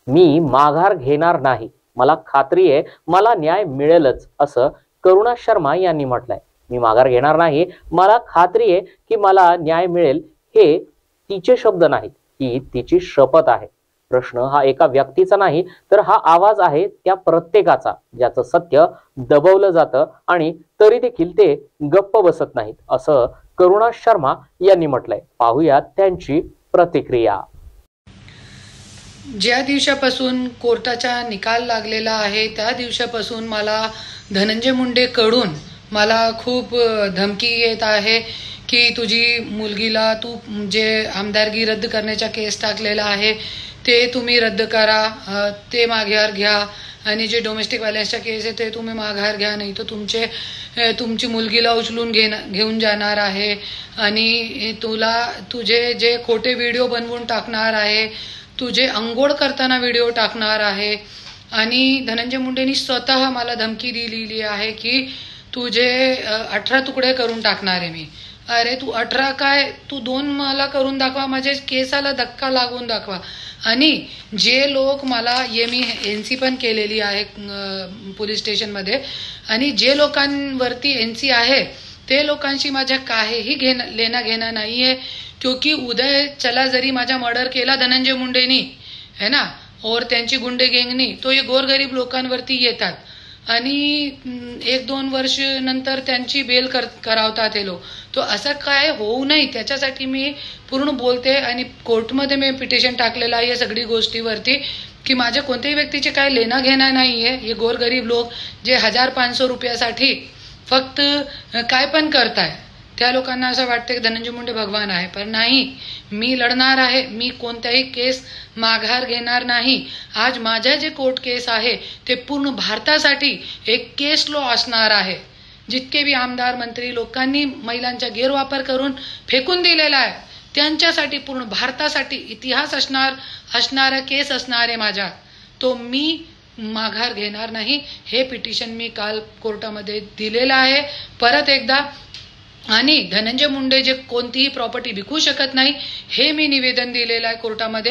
मी माघार घेणार नाही, मला खात्री आहे मला न्याय मिळेलच, असं करुणा शर्मा यांनी म्हटलंय. मी माघार घेणार नाही, मला खात्री आहे की मला न्याय मिळेल, हे तिचे शब्द नाहीत, ही तिची शपथ आहे. प्रश्न हा एका व्यक्तीचा नाही, तर हा आवाज आहे त्या प्रत्येकाचा, ज्याचं सत्य दबवलं जातं आणि तरी देखील ते गप्प बसत नाहीत, असं करुणा शर्मा यांनी म्हटलंय. पाहूया त्यांची प्रतिक्रिया. ज्या दिवसापासून कोर्टाचा निकाल लागलेला आहे त्या दिवसापासून मला धनंजय मुंडे कडून मला खूप धमकी येत आहे की तुझी मुलगीला तू जे आमदारगी रद्द करण्याचा केस टाकलेला आहे ते तुम्ही रद्द करा, ते माघार घ्या, आणि जे डोमेस्टिक व्हायलन्सचा केस आहे ते तुम्ही माघार घ्या, नाही तर तुमची मुलगीला उचलून घेऊन जाणार आहे, आणि तुझे जे खोटे व्हिडिओ बनवून टाकणार आहे, तुझे अंघोळ करताना व्हिडिओ टाकणार आहे. आणि धनंजय मुंडेंनी स्वतः मला धमकी दिलेली आहे की तुझे 18 तुकडे करून टाकणार आहे मी. अरे तू 18 काय, तू 2 मला करून दाखवा, माझ्या केसाला धक्का लागून दाखवा. आणि जे लोक मला मी NC पण केलेली आहे पोलीस स्टेशनमध्ये, आणि जे लोकांवरती NC आहे ते लोकांशी माझ्या काहीही लेना घेणं नाहीये, क्योंकि उदय चला जरी माझा मर्डर केला धनंजय मुंडेनी है ना, और त्यांची गुंडे गँगनी, तो हे गोरगरीब लोकांवरती येतात आणि 1-2 वर्ष नंतर त्यांची बेल करावतात हे लोक. तो असं काय होऊ नये त्याच्यासाठी मी पूर्ण बोलते, आणि कोर्टमध्ये मी पिटिशन टाकलेलं आहे या सगळी गोष्टीवरती की माझ्या कोणत्याही व्यक्तीचे काय लेना घेणं नाहीये. हे गोरगरीब लोक जे 1500 रुपयासाठी फक्त काय पण करताय, त्या लोकांना असं वाटतं की धनंजय मुंडे भगवान आहे, पण नाही, मी लढणार आहे. मी कोणत्याही केस माघार घेणार नाही. आज माझ्या जे कोर्ट केस आहे ते पूर्ण भारतासाठी एक केस लॉ असणार आहे. जितके बी आमदार मंत्री लोकांनी महिलांचा गैरवापर करून फेकून दिलेला आहे त्यांच्यासाठी पूर्ण भारतासाठी इतिहास असणारा केस असणार आहे माझा. तो मी माघार घेणार नाही. हे पिटिशन मी काल कोर्टामध्ये दिलेलं आहे परत एकदा. आणि धनंजय मुंडे जे कोणतीही प्रॉपर्टी विकू शकत नाही हे मी निवेदन दिलेलं आहे कोर्टामध्ये.